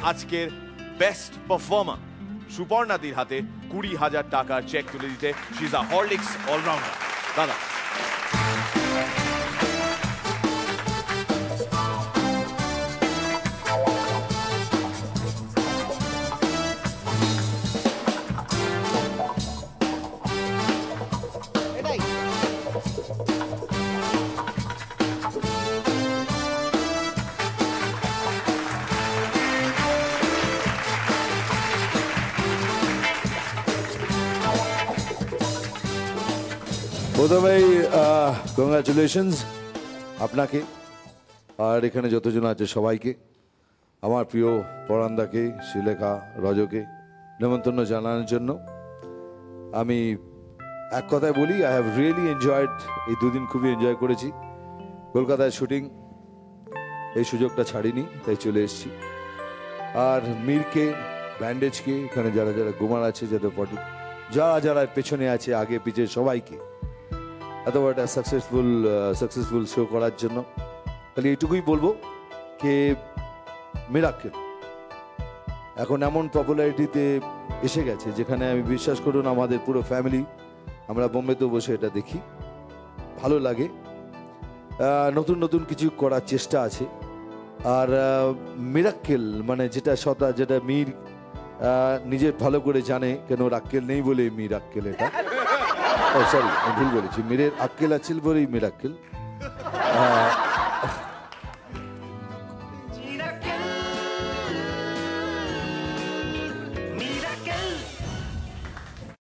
আজকের best performer সুপর্ণাদির হাতে 20,000 টাকার চেক তুলে দিতে she is a Horlicks allrounder. দাদা প্রথমেই কংগ্রাচুলেশনস আপনাকে আর এখানে যতজন আছে সবাইকে, আমার প্রিয় পরান্দাকে, শ্রীলেখা, রজকে নেমন্তন্ন জানানোর জন্য। আমি এক কথায় বলি, আই হ্যাভ রিয়েলি এনজয়েড, এই দুদিন খুবই এনজয় করেছি। কলকাতায় শুটিং, এই সুযোগটা ছাড়িনি, তাই চলে এসেছি। আর মীরকে, ব্যান্ডেজকে, এখানে যারা যারা গুমার আছে, যাদের ফটো, যারা যারা পেছনে আছে, আগে পিছে সবাইকে এত বড় একটা সাকসেসফুল শো করার জন্য তাহলে এইটুকুই বলবো যে মিরাক্কেল এখন এমন পপুলারিটিতে এসে গেছে যেখানে আমি বিশ্বাস করুন আমাদের পুরো ফ্যামিলি আমরা বোম্বেতে বসে এটা দেখি, ভালো লাগে। নতুন নতুন কিছু করার চেষ্টা আছে। আর মিরাক্কেল মানে যেটা মীর নিজে ভালো করে জানে, কেন রাক্কেল নেই বলে মিরাক্কেল, এটা সরি আমি ভুল বলেছি, মীরের আক্কেল আছে বলেই মিরাক্কেল।